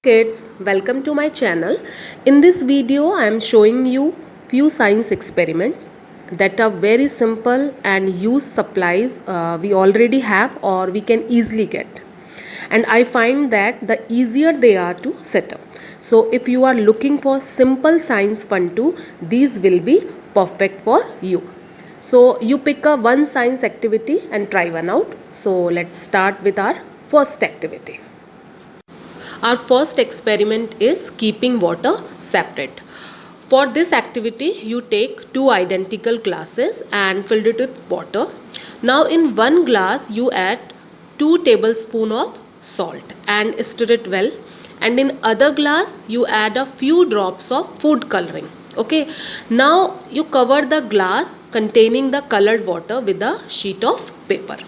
Kids, welcome to my channel. In this video I am showing you few science experiments that are very simple and use supplies we already have or we can easily get, and I find that the easier they are to set up. So if you are looking for simple science fun too, these will be perfect for you. So you pick a one science activity and try one out. So let's start with our first activity. Our first experiment is keeping water separate. For this activity, you take two identical glasses and fill it with water. Now in one glass, you add 2 tablespoons of salt and stir it well. And in other glass, you add a few drops of food coloring. Okay. Now you cover the glass containing the colored water with a sheet of paper,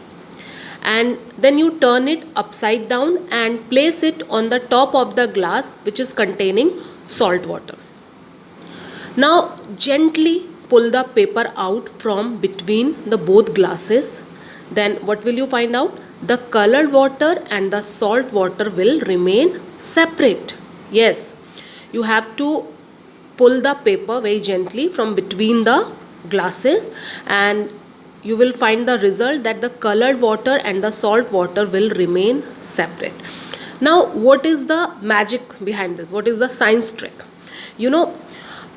and then you turn it upside down and place it on the top of the glass which is containing salt water. Now gently pull the paper out from between the both glasses. Then what will you find out? The colored water and the salt water will remain separate. Yes, you have to pull the paper very gently from between the glasses, and you will find the result that the colored water and the salt water will remain separate. Now what is the magic behind this? What is the science trick? You know,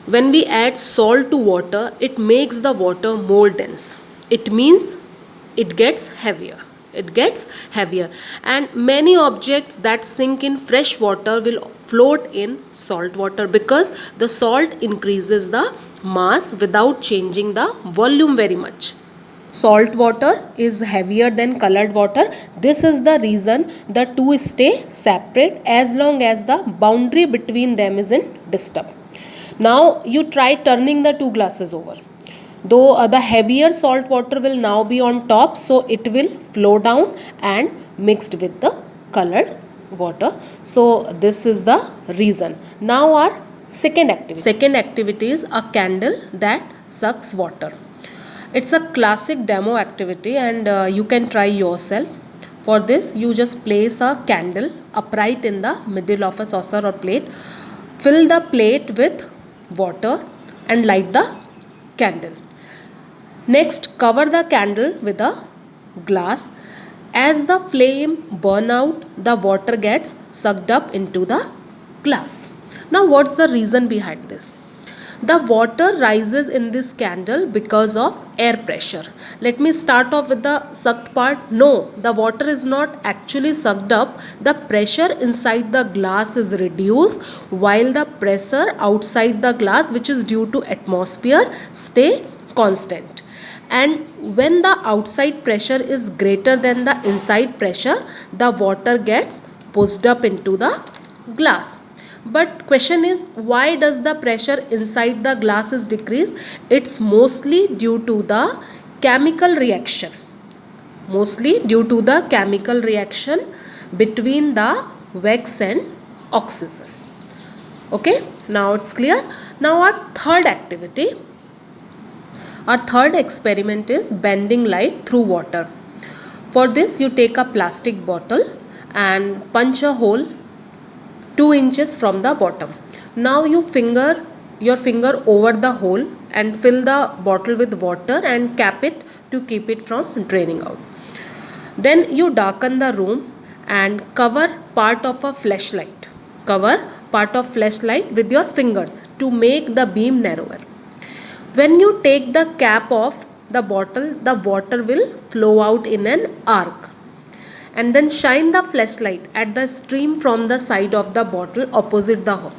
when we add salt to water, it makes the water more dense. It means it gets heavier. And many objects that sink in fresh water will float in salt water because the salt increases the mass without changing the volume very much. Salt water is heavier than colored water. This is the reason the two stay separate as long as the boundary between them isn't disturbed. Now you try turning the two glasses over. Though the heavier salt water will now be on top, so it will flow down and mixed with the colored water. So this is the reason. Now our second activity. Second activity is a candle that sucks water. It's a classic demo activity, and you can try yourself. For this, you just place a candle upright in the middle of a saucer or plate. Fill the plate with water and light the candle. Next, cover the candle with a glass. As the flame burn out, the water gets sucked up into the glass. Now, what's the reason behind this? The water rises in this candle because of air pressure. Let me start off with the sucked part. No, the water is not actually sucked up. The pressure inside the glass is reduced while the pressure outside the glass, which is due to atmosphere, stay constant. And when the outside pressure is greater than the inside pressure, the water gets pushed up into the glass. But question is, why does the pressure inside the glass is decreased? It's mostly due to the chemical reaction. Between the wax and oxygen. Okay, now it's clear. Now our third activity. Our third experiment is bending light through water. For this, you take a plastic bottle and punch a hole 2 inches from the bottom. Now you your finger over the hole and fill the bottle with water and cap it to keep it from draining out. Then you darken the room and cover part of a flashlight. With your fingers to make the beam narrower. When you take the cap off the bottle, the water will flow out in an arc. And then shine the flashlight at the stream from the side of the bottle opposite the hole.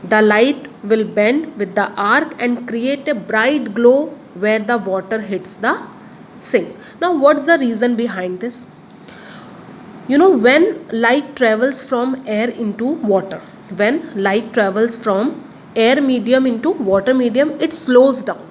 The light will bend with the arc and create a bright glow where the water hits the sink. Now what's the reason behind this? You know, when light travels from air into water, air medium into water medium, it slows down,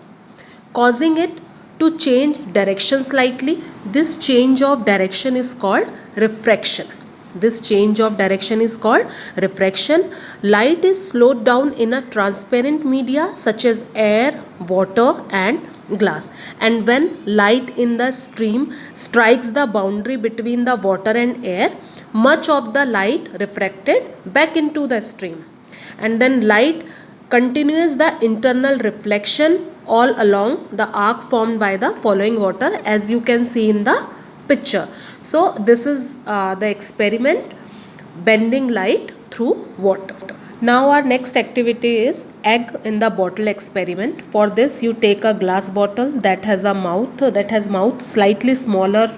causing it to change direction slightly. This change of direction is called refraction. This change of direction is called refraction. Light is slowed down in a transparent media such as air, water and glass. And when light in the stream strikes the boundary between the water and air, much of the light refracted back into the stream. And then light continues the internal reflection all along the arc formed by the following water, as you can see in the picture. So this is the experiment, bending light through water. Now our next activity is egg in the bottle experiment. For this you take a glass bottle that has mouth slightly smaller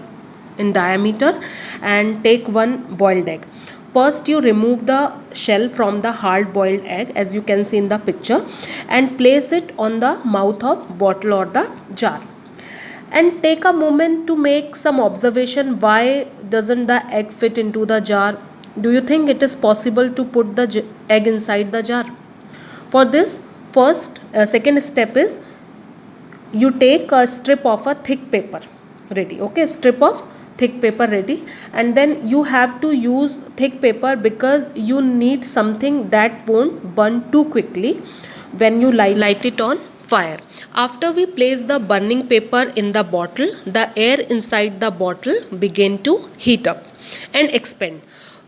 in diameter, and take one boiled egg. First you remove the shell from the hard boiled egg, as you can see in the picture, and place it on the mouth of bottle or the jar, and take a moment to make some observation. Why doesn't the egg fit into the jar? Do you think it is possible to put the egg inside the jar? For this, second step is you take a strip of a thick paper ready. Okay, strip of thick paper ready, and then you have to use thick paper because you need something that won't burn too quickly when you light it on fire. After we place the burning paper in the bottle, the air inside the bottle begin to heat up and expand.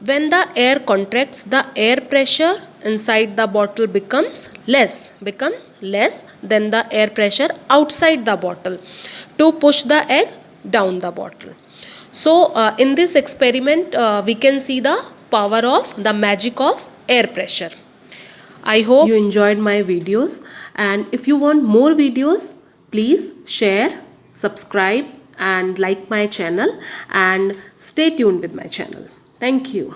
When the air contracts, the air pressure inside the bottle becomes less than the air pressure outside the bottle to push the egg down the bottle. So in this experiment we can see the power of the magic of air pressure. I hope you enjoyed my videos, and if you want more videos, please share, subscribe and like my channel, and stay tuned with my channel. Thank you.